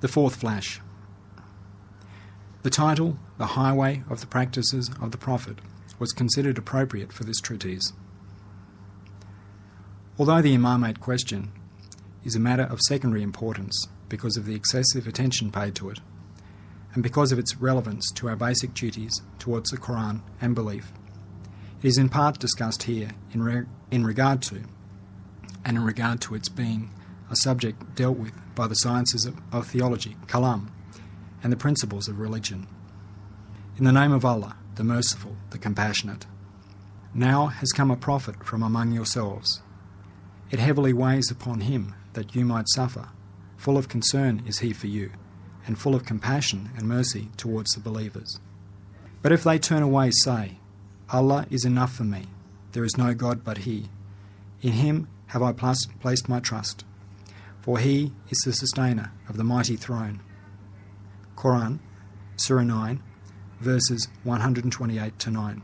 The fourth flash. The title, The Highway of the Practices of the Prophet, was considered appropriate for this treatise. Although the Imamate Question is a matter of secondary importance because of the excessive attention paid to it, and because of its relevance to our basic duties towards the Qur'an and belief, it is in part discussed here in regard to its being a subject dealt with by the sciences of theology, kalâm, and the principles of religion. In the name of Allah, the Merciful, the Compassionate, now has come a prophet from among yourselves. It heavily weighs upon him that you might suffer. Full of concern is he for you, and full of compassion and mercy towards the believers. But if they turn away, say, Allah is enough for me. There is no God but He. In Him have I placed my trust, for He is the sustainer of the mighty throne. Qur'an, Surah 9, verses 128-9.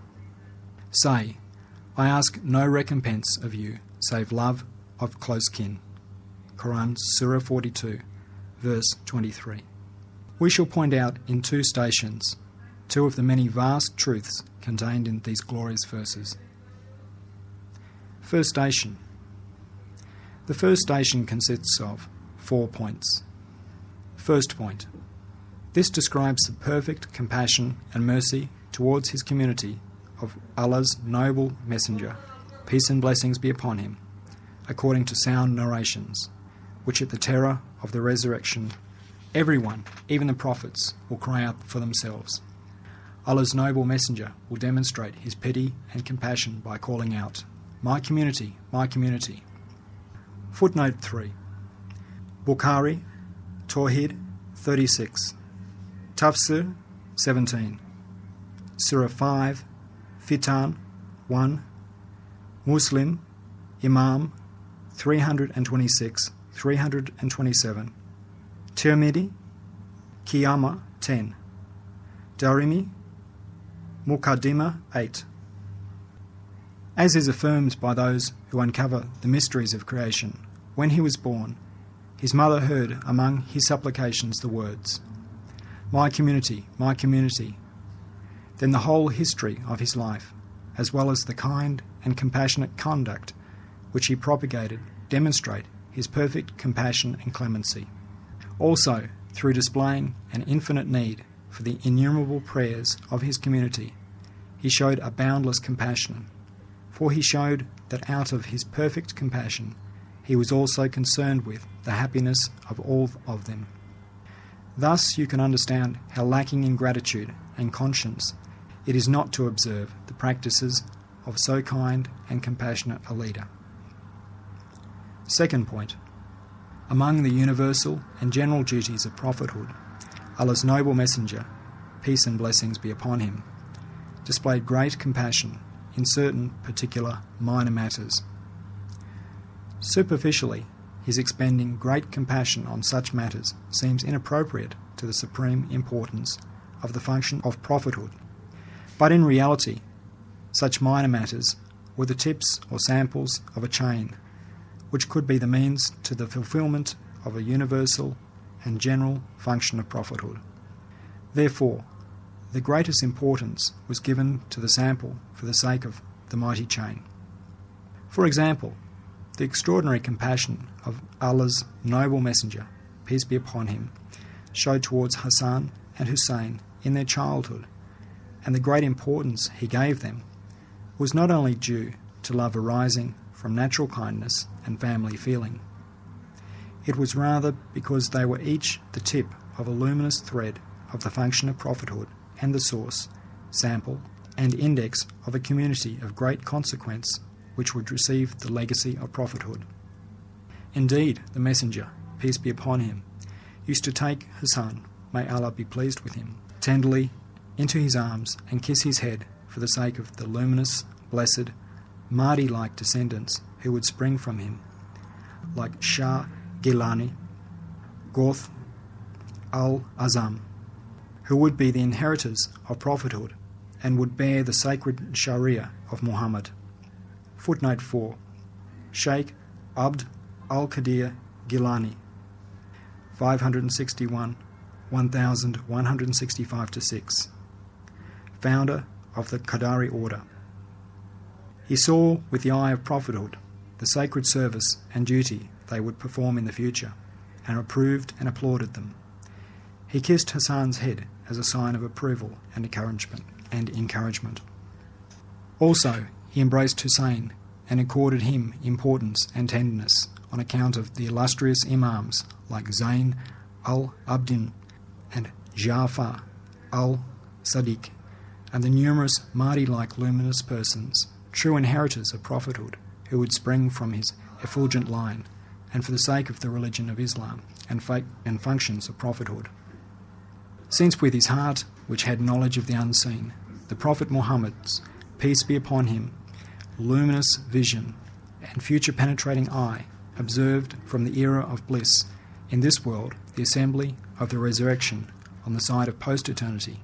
Say, I ask no recompense of you, save love of close kin. Qur'an, Surah 42, verse 23. We shall point out in two stations two of the many vast truths contained in these glorious verses. First station. The first station consists of 4 points. First point. This describes the perfect compassion and mercy towards his community of Allah's noble messenger, peace and blessings be upon him, according to sound narrations, which at the terror of the resurrection, everyone, even the prophets, will cry out for themselves. Allah's noble messenger will demonstrate his pity and compassion by calling out, My community, my community. Footnote 3. Bukhari, Tawhid 36, Tafsir 17, Surah 5, Fitan 1, Muslim, Imam 326, 327, Tirmidhi, Qiyamah 10, Darimi, Muqaddimah 8. As is affirmed by those who uncover the mysteries of creation, when he was born, his mother heard among his supplications the words, My community, my community. Then the whole history of his life, as well as the kind and compassionate conduct which he propagated, demonstrate his perfect compassion and clemency. Also, through displaying an infinite need for the innumerable prayers of his community, he showed a boundless compassion, for he showed that out of his perfect compassion he was also concerned with the happiness of all of them. Thus you can understand how lacking in gratitude and conscience it is not to observe the practices of so kind and compassionate a leader. Second point. Among the universal and general duties of prophethood, Allah's noble messenger, peace and blessings be upon him, displayed great compassion in certain particular minor matters. Superficially, his expending great compassion on such matters seems inappropriate to the supreme importance of the function of prophethood. But in reality, such minor matters were the tips or samples of a chain, which could be the means to the fulfillment of a universal and general function of prophethood. Therefore, the greatest importance was given to the sample for the sake of the mighty chain. For example, the extraordinary compassion of Allah's noble messenger, peace be upon him, showed towards Hassan and Hussein in their childhood, and the great importance he gave them was not only due to love arising from natural kindness and family feeling. It was rather because they were each the tip of a luminous thread of the function of prophethood and the source, sample, and index of a community of great consequence which would receive the legacy of prophethood. Indeed, the messenger, peace be upon him, used to take Hassan, may Allah be pleased with him, tenderly into his arms and kiss his head for the sake of the luminous, blessed, Mahdi-like descendants who would spring from him, like Shah Gilani, Gauth al-Azam, who would be the inheritors of prophethood and would bear the sacred Sharia of Muhammad. Footnote 4. Sheikh Abd al-Qadir Gilani. 561, 1165-6, founder of the Qadari order. He saw with the eye of prophethood the sacred service and duty they would perform in the future, and approved and applauded them. He kissed Hassan's head as a sign of approval and encouragement. Also, he embraced Hussein and accorded him importance and tenderness on account of the illustrious imams like Zayn al-Abdin and Ja'far al-Sadiq, and the numerous Mahdi-like luminous persons, true inheritors of prophethood, who would spring from his effulgent line, and for the sake of the religion of Islam and functions of prophethood. Since with his heart, which had knowledge of the unseen, the Prophet Muhammad's, peace be upon him, luminous vision and future-penetrating eye observed from the era of bliss in this world the assembly of the resurrection on the side of post-eternity,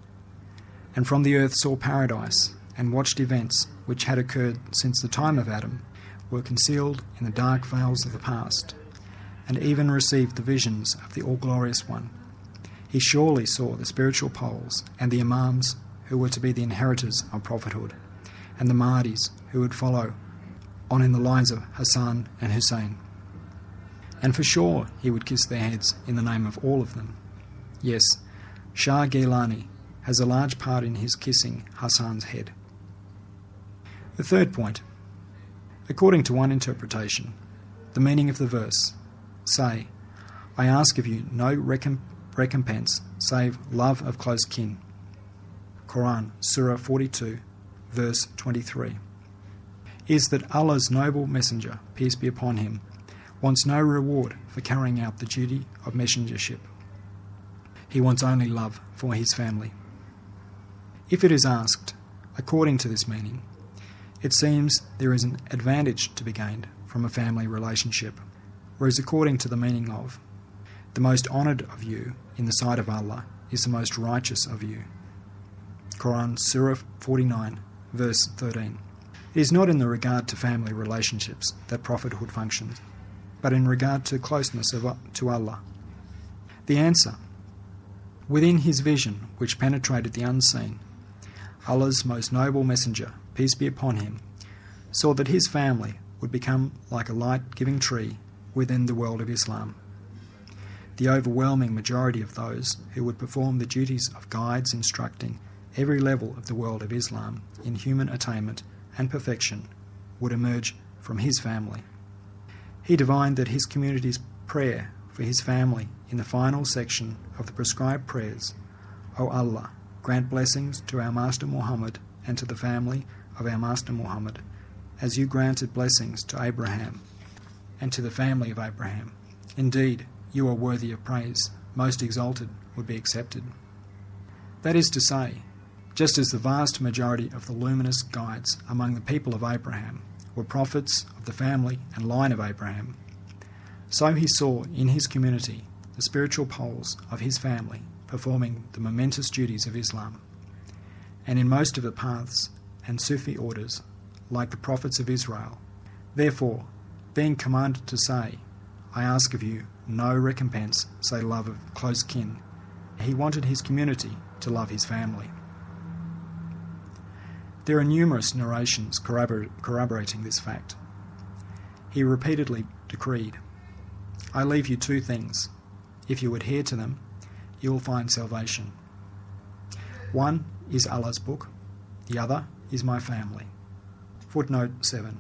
and from the earth saw paradise and watched events which had occurred since the time of Adam, were concealed in the dark veils of the past, and even received the visions of the All-Glorious One. He surely saw the spiritual poles and the imams who were to be the inheritors of prophethood, and the Mahdis who would follow on in the lines of Hassan and Hussein. And for sure he would kiss their heads in the name of all of them. Yes, Shah Gilani has a large part in his kissing Hassan's head. The third point. According to one interpretation, the meaning of the verse, say, I ask of you no recompense save love of close kin. Qur'an, Surah 42, verse 23, is that Allah's noble messenger, peace be upon him, wants no reward for carrying out the duty of messengership. He wants only love for his family. If it is asked, according to this meaning, it seems there is an advantage to be gained from a family relationship, whereas according to the meaning of, the most honoured of you in the sight of Allah is the most righteous of you. Qur'an, Surah 49, verse 13. It is not in the regard to family relationships that prophethood functions, but in regard to closeness to Allah. The answer. Within his vision, which penetrated the unseen, Allah's most noble messenger, peace be upon him, saw that his family would become like a light-giving tree within the world of Islam. The overwhelming majority of those who would perform the duties of guides instructing every level of the world of Islam in human attainment and perfection would emerge from his family. He divined that his community's prayer for his family in the final section of the prescribed prayers, O Allah, grant blessings to our Master Muhammad and to the family of our Master Muhammad, as you granted blessings to Abraham and to the family of Abraham. Indeed, you are worthy of praise, most exalted, would be accepted. That is to say, just as the vast majority of the luminous guides among the people of Abraham were prophets of the family and line of Abraham, so he saw in his community the spiritual poles of his family performing the momentous duties of Islam. And in most of the paths and Sufi orders, like the prophets of Israel. Therefore, being commanded to say, I ask of you no recompense, say love of close kin, he wanted his community to love his family. There are numerous narrations corroborating this fact. He repeatedly decreed, I leave you two things. If you adhere to them, you will find salvation. One is Allah's book, the other is my family. Footnote 7.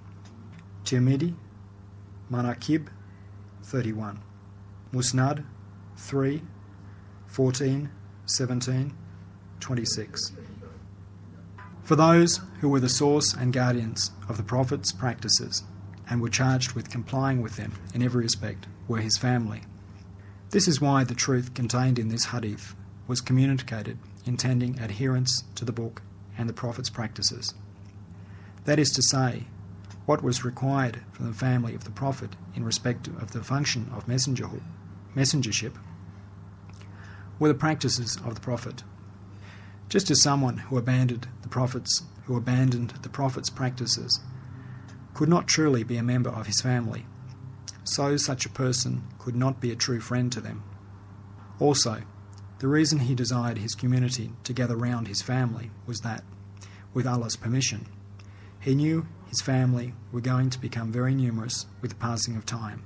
Tirmidhi, Manaqib 31. Musnad 3, 14, 17, 26. For those who were the source and guardians of the Prophet's practices and were charged with complying with them in every respect were his family. This is why the truth contained in this hadith was communicated intending adherence to the book and the Prophet's practices. That is to say, what was required from the family of the Prophet in respect of the function of messengership were the practices of the Prophet. Just as someone who abandoned the Prophet's practices could not truly be a member of his family, so such a person could not be a true friend to them. Also, the reason he desired his community to gather round his family was that, with Allah's permission, he knew his family were going to become very numerous with the passing of time,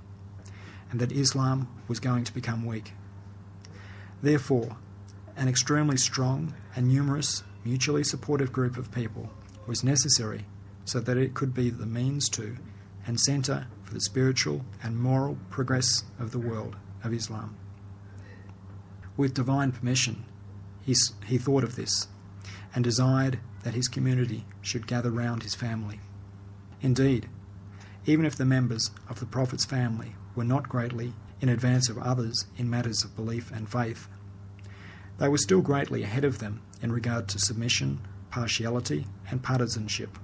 and that Islam was going to become weak. Therefore, an extremely strong and numerous, mutually supportive group of people was necessary so that it could be the means to and centre for the spiritual and moral progress of the world of Islam. With divine permission, he thought of this and desired that his community should gather round his family. Indeed, even if the members of the Prophet's family were not greatly in advance of others in matters of belief and faith, they were still greatly ahead of them in regard to submission, partiality, and partisanship,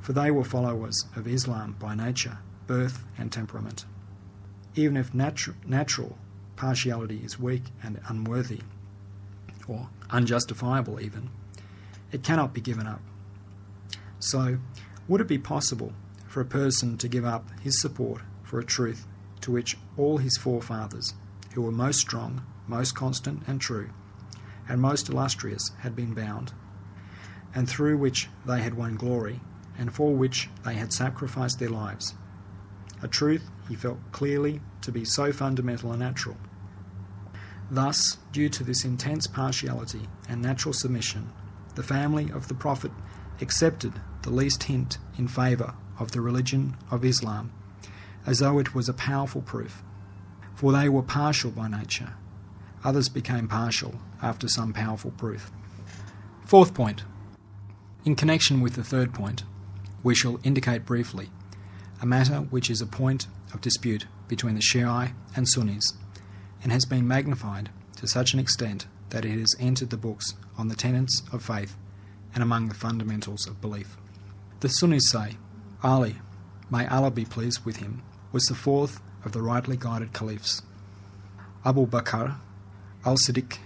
for they were followers of Islam by nature, birth, and temperament. Even if natural partiality is weak and unworthy, or unjustifiable even, it cannot be given up. So, would it be possible for a person to give up his support for a truth to which all his forefathers, who were most strong, most constant and true, and most illustrious, had been bound, and through which they had won glory, and for which they had sacrificed their lives? A truth he felt clearly to be so fundamental and natural. Thus, due to this intense partiality and natural submission, the family of the Prophet accepted the least hint in favour of the religion of Islam, as though it was a powerful proof. For they were partial by nature. Others became partial after some powerful proof. Fourth point. In connection with the third point, we shall indicate briefly a matter which is a point of dispute between the Shi'i and Sunnis, and has been magnified to such an extent that it has entered the books on the tenets of faith and among the fundamentals of belief. The Sunnis say, Ali, may Allah be pleased with him, was the fourth of the rightly guided caliphs. Abu Bakr al-Siddiq,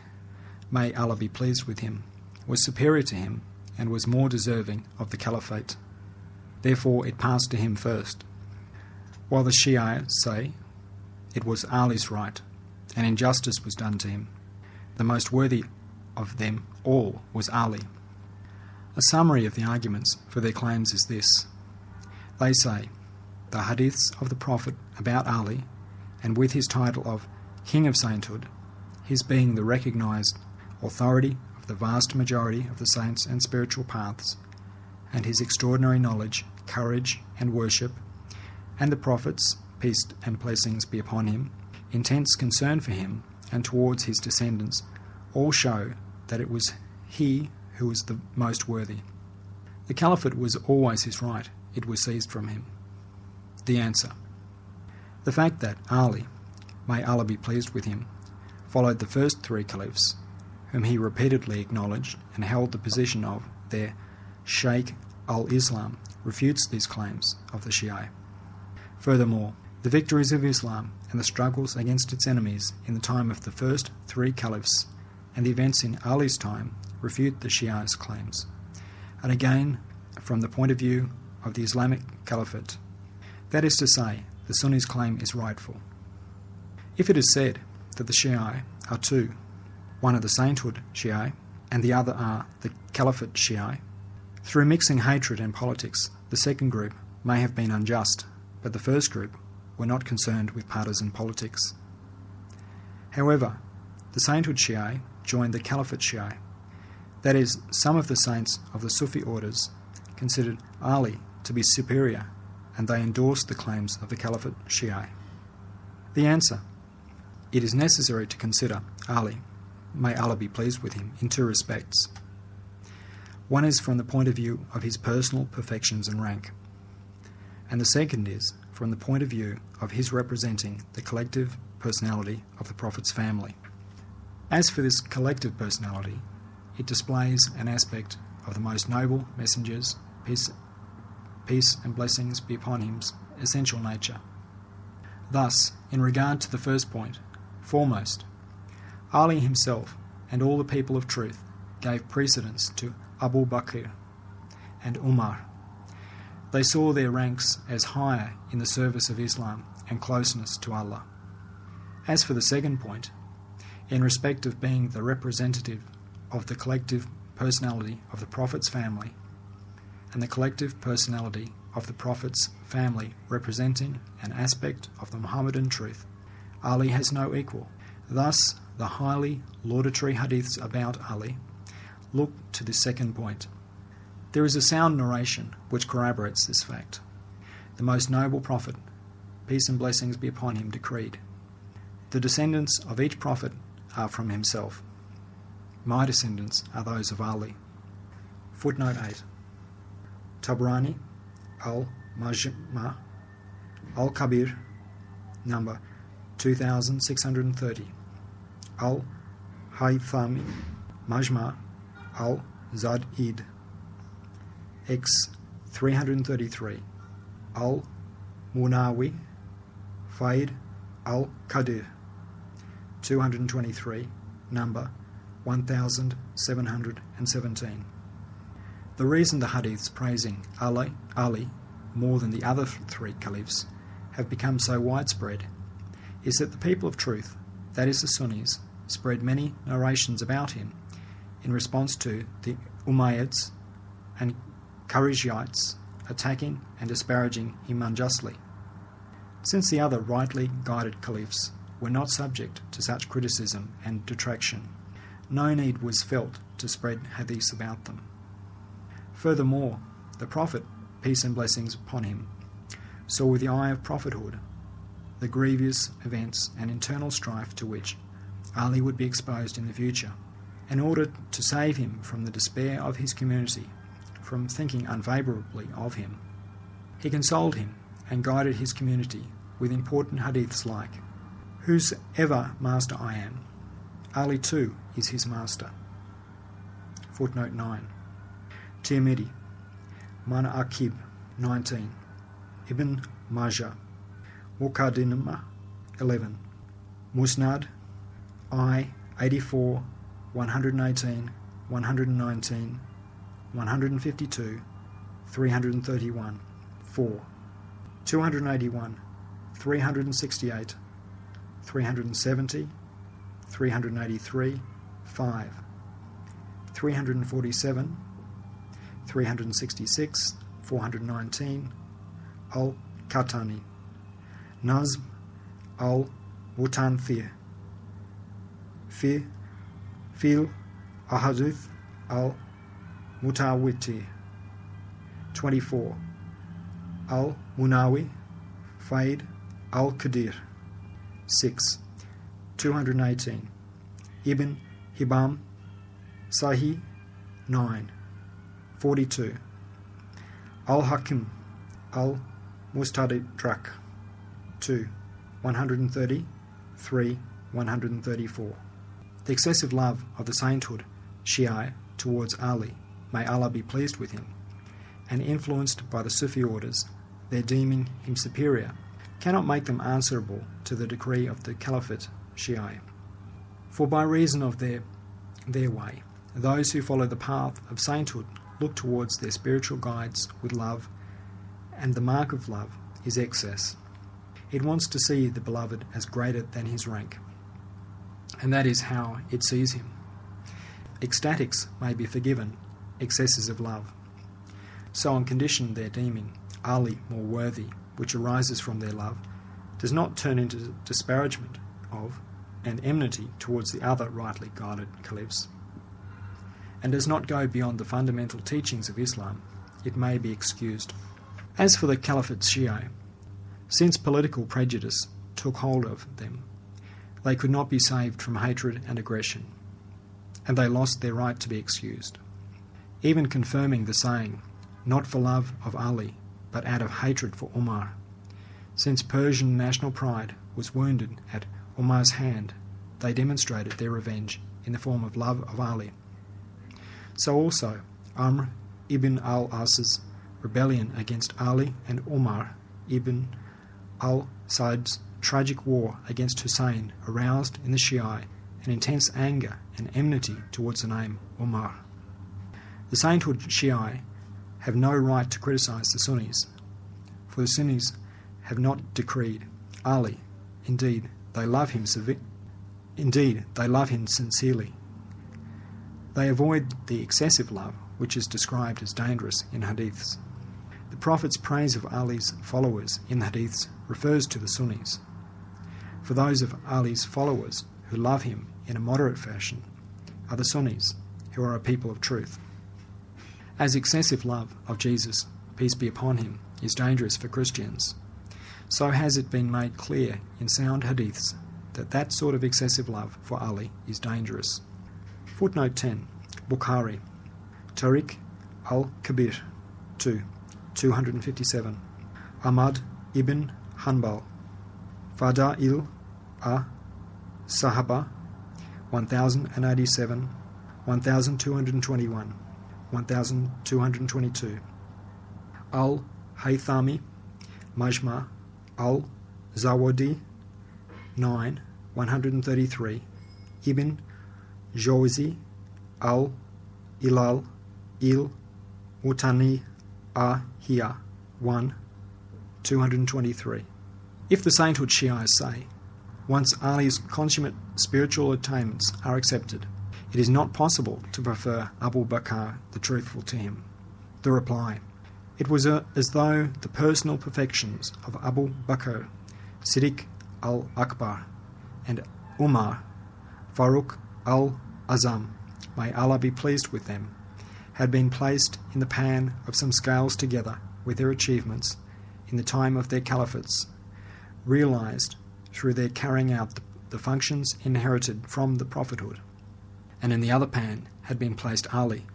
may Allah be pleased with him, was superior to him and was more deserving of the caliphate. Therefore it passed to him first. While the Shia say, it was Ali's right, and injustice was done to him. The most worthy of them all was Ali. A summary of the arguments for their claims is this. They say, the hadiths of the Prophet about Ali, and with his title of King of Sainthood, his being the recognised authority of the vast majority of the saints and spiritual paths, and his extraordinary knowledge, courage, and worship, and the Prophet's, peace and blessings be upon him, intense concern for him and towards his descendants, all show that it was he who was the most worthy. The caliphate was always his right, it was seized from him. The answer. The fact that Ali, may Allah be pleased with him, followed the first three caliphs, whom he repeatedly acknowledged and held the position of their Sheikh al-Islam, refutes these claims of the Shia. Furthermore, the victories of Islam and the struggles against its enemies in the time of the first three caliphs and the events in Ali's time refute the Shia's claims. And again, from the point of view of the Islamic Caliphate, that is to say, the Sunnis' claim is rightful. If it is said that the Shia are two, one are the sainthood Shia and the other are the Caliphate Shia, through mixing hatred and politics, the second group may have been unjust, but the first group were not concerned with partisan politics. However, the sainthood Shia joined the Caliphate Shia. That is, some of the saints of the Sufi orders considered Ali to be superior, and they endorsed the claims of the Caliphate Shia. The answer. It is necessary to consider Ali, may Allah be pleased with him, in two respects. One is from the point of view of his personal perfections and rank, and the second is from the point of view of his representing the collective personality of the Prophet's family. As for this collective personality, it displays an aspect of the most noble messenger's, peace and blessings be upon him's essential nature. Thus, in regard to the first point, foremost, Ali himself and all the people of truth gave precedence to Abu Bakr and Umar. They saw their ranks as higher in the service of Islam and closeness to Allah. As for the second point, in respect of being the representative of the collective personality of the Prophet's family, and the collective personality of the Prophet's family representing an aspect of the Muhammadan truth, Ali has no equal. Thus, the highly laudatory hadiths about Ali look to this second point. There is a sound narration which corroborates this fact. The most noble Prophet, peace and blessings be upon him, decreed, "The descendants of each Prophet are from himself. My descendants are those of Ali." Footnote 8. Tabrani, Al-Majma, Al-Kabir, number 2630. Al-Haythami, Majma, Al-Zad'id, X 333. Al-Munawi, Faid Al-Qadir, 223, number 1717. The reason the hadiths praising Ali more than the other three caliphs have become so widespread is that the people of truth, that is the Sunnis, spread many narrations about him in response to the Umayyads and Kharijites attacking and disparaging him unjustly. Since the other rightly guided caliphs were not subject to such criticism and detraction, no need was felt to spread hadiths about them. Furthermore, the Prophet, peace and blessings upon him, saw with the eye of prophethood the grievous events and internal strife to which Ali would be exposed in the future. In order to save him from the despair of his community, from thinking unfavourably of him, he consoled him and guided his community with important hadiths like, "Whosever master I am, Ali too is his master." Footnote 9. Tirmidhi, Manaqib 19, Ibn Majah, Muqaddimah 11, Musnad I 84, 118, 119, 152, 331, 4, 281, 368, 370, 383, 5, 347, 366, 419, Al-Katani, Nazm Al-Mutanthir, Fil Ahadith Al-Mutawiti, 24, Al-Munawi, Faid Al-Qadir, 6, 218, Ibn Hibam, Sahih, 9, 42, Al-Hakim, Al-Mustadrak, 2, 130, 3, 134. The excessive love of the sainthood Shi'i towards Ali, may Allah be pleased with him, and influenced by the Sufi orders, their deeming him superior, cannot make them answerable to the decree of the Caliphate Shi'i. For by reason of their way, those who follow the path of sainthood look towards their spiritual guides with love, and the mark of love is excess. It wants to see the beloved as greater than his rank, and that is how it sees him. Ecstatics may be forgiven excesses of love, so on condition their deeming Ali more worthy, which arises from their love, does not turn into disparagement of and enmity towards the other rightly guided caliphs, and does not go beyond the fundamental teachings of Islam, it may be excused. As for the Caliphate Shi'i, since political prejudice took hold of them, they could not be saved from hatred and aggression, and they lost their right to be excused, even confirming the saying, not for love of Ali, but out of hatred for Umar. Since Persian national pride was wounded at Umar's hand, they demonstrated their revenge in the form of love of Ali. So also, Amr ibn al-As's rebellion against Ali and Umar ibn al-Sad's tragic war against Hussein aroused in the Shi'i an intense anger and enmity towards the name Umar. The sainthood Shi'i have no right to criticise the Sunnis, for the Sunnis have not decreed Ali. Indeed, they love him Indeed, they love him sincerely. They avoid the excessive love, which is described as dangerous in hadiths. The Prophet's praise of Ali's followers in hadiths refers to the Sunnis. For those of Ali's followers who love him in a moderate fashion are the Sunnis, who are a people of truth. As excessive love of Jesus, peace be upon him, is dangerous for Christians, so has it been made clear in sound hadiths that that sort of excessive love for Ali is dangerous. Footnote 10. Bukhari, Tariq al-Kabir 2, 257. Ahmad ibn Hanbal, Fada'il a-Sahaba 1087, 1221, 1222. Al-Haythami, Majma al-Zawadi 9, 133. Ibn Jawzi al-Ilal il-Mutani Ahiyah 1, 223. If the sainthood Shi'as say, once Ali's consummate spiritual attainments are accepted, it is not possible to prefer Abu Bakr the truthful to him. The reply: it was as though the personal perfections of Abu Bakr, Siddiq al-Akbar, and Umar, Faruq al-Azam, may Allah be pleased with them, had been placed in the pan of some scales together with their achievements in the time of their caliphates, realized through their carrying out the functions inherited from the prophethood, and in the other pan had been placed Ali,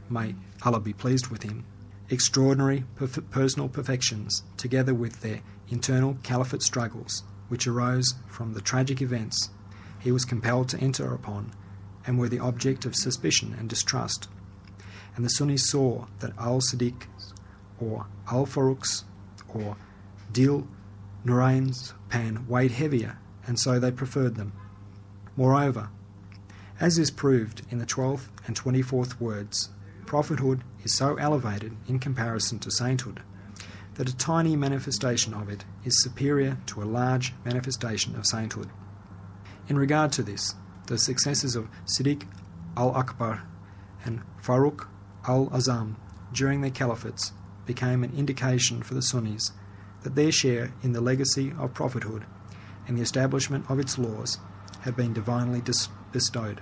may Allah be pleased with him, extraordinary personal perfections together with their internal caliphate struggles, which arose from the tragic events he was compelled to enter upon and were the object of suspicion and distrust. And the Sunnis saw that al-Siddiq's or al-Faruq's or Dil Nurayn's pan weighed heavier, and so they preferred them. Moreover, as is proved in the 12th and 24th words, prophethood is so elevated in comparison to sainthood that a tiny manifestation of it is superior to a large manifestation of sainthood. In regard to this, the successors of Siddiq al-Akbar and Faruq al-Azam during their caliphates became an indication for the Sunnis that their share in the legacy of prophethood and the establishment of its laws had been divinely bestowed.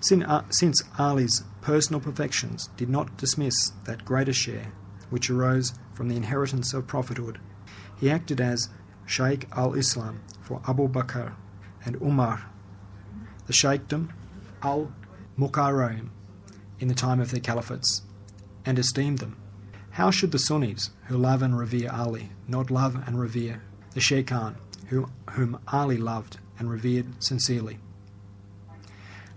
Since Ali's personal perfections did not dismiss that greater share which arose from the inheritance of prophethood, he acted as Shaykh al-Islam for Abu Bakr and Umar, the Shaykhdom al-Mukarram in the time of their caliphates, and esteemed them. How should the Sunnis, who love and revere Ali, not love and revere the Shaykhan, whom Ali loved and revered sincerely?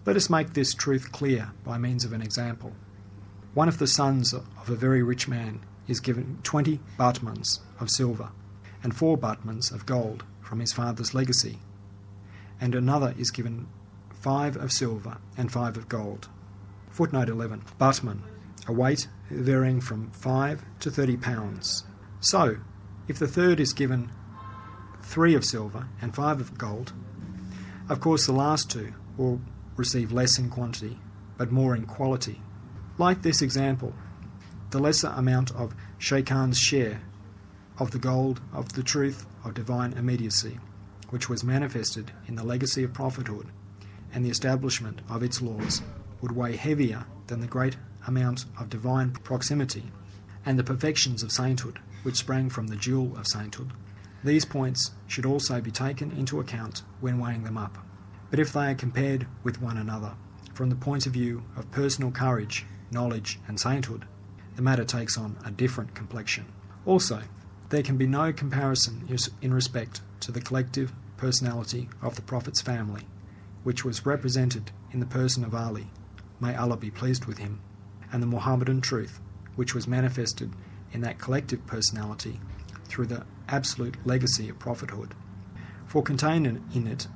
Let us make this truth clear by means of an example. One of the sons of a very rich man is given 20 batmans of silver and 4 batmans of gold from his father's legacy, and another is given 5 of silver and 5 of gold. Footnote 11. Batman, a weight varying from 5 to 30 pounds. So, if the third is given 3 of silver and 5 of gold, of course the last 2 will receive less in quantity, but more in quality. Like this example, the lesser amount of Shaykhan's share of the gold of the truth of divine immediacy, which was manifested in the legacy of prophethood and the establishment of its laws, would weigh heavier than the great amount of divine proximity and the perfections of sainthood, which sprang from the jewel of sainthood. These points should also be taken into account when weighing them up. But if they are compared with one another from the point of view of personal courage, knowledge, and sainthood, the matter takes on a different complexion. Also, there can be no comparison in respect to the collective personality of the Prophet's family, which was represented in the person of Ali, may Allah be pleased with him, and the Muhammadan truth, which was manifested in that collective personality through the absolute legacy of prophethood. For contained in it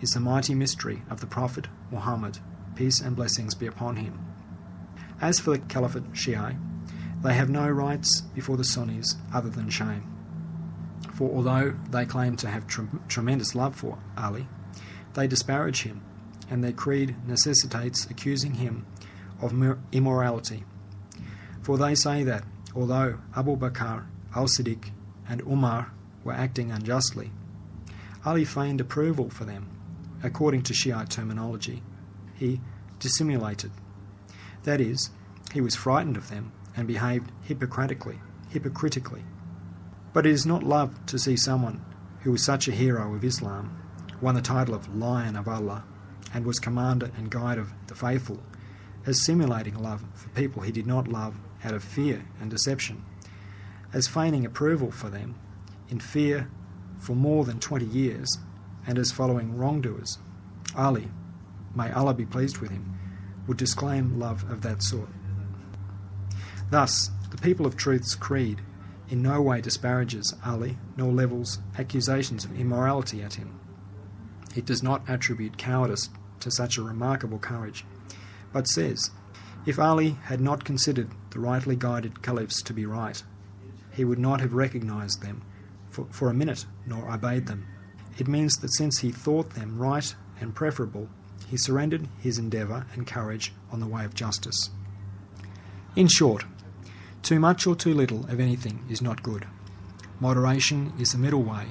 is the mighty mystery of the Prophet Muhammad, peace and blessings be upon him. As for the Caliphate Shi'i, they have no rights before the Sunnis other than shame. For although they claim to have tremendous love for Ali, They disparage him, and their creed necessitates accusing him of immorality. For they say that, although Abu Bakr al-Siddiq and Umar were acting unjustly, Ali feigned approval for them. According to Shiite terminology, he dissimulated. That is, he was frightened of them and behaved hypocritically. But it is not love to see someone who was such a hero of Islam, won the title of Lion of Allah, and was commander and guide of the faithful, as simulating love for people he did not love out of fear and deception, as feigning approval for them in fear for more than 20 years, and as following wrongdoers. Ali, may Allah be pleased with him, would disclaim love of that sort. Thus, the people of truth's creed in no way disparages Ali, nor levels accusations of immorality at him. It does not attribute cowardice to such a remarkable courage, but says, if Ali had not considered the rightly guided caliphs to be right, he would not have recognized them for a minute, nor obeyed them. It means that since he thought them right and preferable, he surrendered his endeavour and courage on the way of justice. In short, too much or too little of anything is not good. Moderation is the middle way,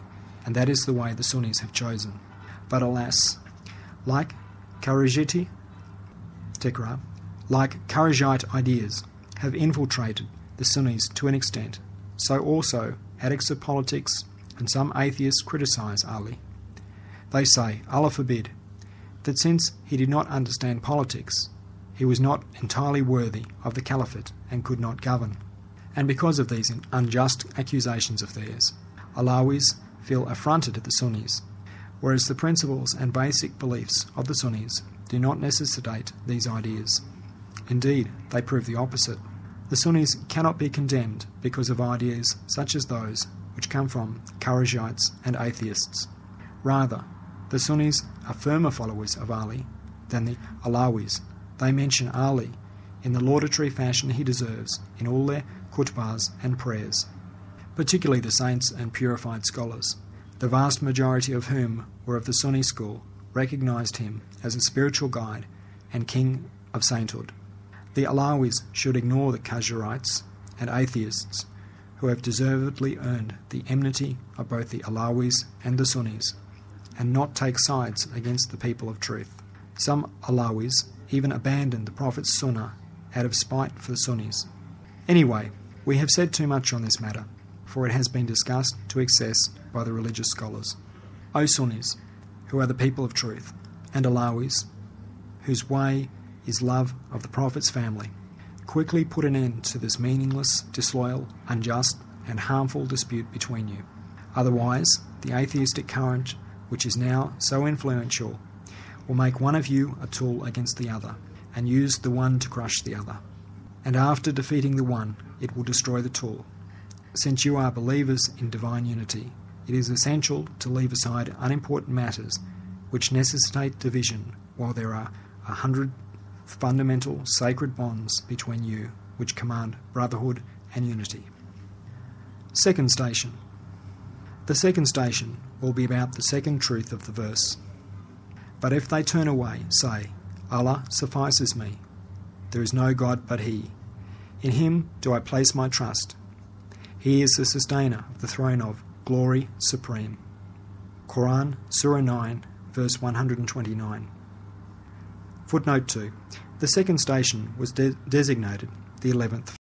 and that is the way the Sunnis have chosen. But alas, like Kharijite ideas have infiltrated the Sunnis to an extent, so also addicts of politics and some atheists criticise Ali. They say, Allah forbid, that since he did not understand politics, he was not entirely worthy of the caliphate and could not govern. And because of these unjust accusations of theirs, Alawis feel affronted at the Sunnis, whereas the principles and basic beliefs of the Sunnis do not necessitate these ideas. Indeed, they prove the opposite. The Sunnis cannot be condemned because of ideas such as those which come from Kharijites and atheists. Rather, the Sunnis are firmer followers of Ali than the Alawis. They mention Ali in the laudatory fashion he deserves in all their khutbahs and prayers, particularly the saints and purified scholars, the vast majority of whom were of the Sunni school, recognised him as a spiritual guide and king of sainthood. The Alawis should ignore the Kharijites and atheists who have deservedly earned the enmity of both the Alawis and the Sunnis, and not take sides against the people of truth. Some Alawis even abandoned the Prophet's Sunnah out of spite for the Sunnis. Anyway, we have said too much on this matter, for it has been discussed to excess by the religious scholars. O Sunnis, who are the people of truth, and Alawis, whose way is love of the Prophet's family, quickly put an end to this meaningless, disloyal, unjust, and harmful dispute between you. Otherwise, the atheistic current, which is now so influential, will make one of you a tool against the other, and use the one to crush the other. And after defeating the one, it will destroy the tool. Since you are believers in divine unity, it is essential to leave aside unimportant matters which necessitate division, while there are 100 fundamental sacred bonds between you which command brotherhood and unity. Second station. The second station will be about the second truth of the verse. But if they turn away, say, Allah suffices me. There is no God but He. In Him do I place my trust. He is the sustainer of the throne of glory supreme. Qur'an, Surah 9, verse 129. Footnote 2. The second station was designated the 11th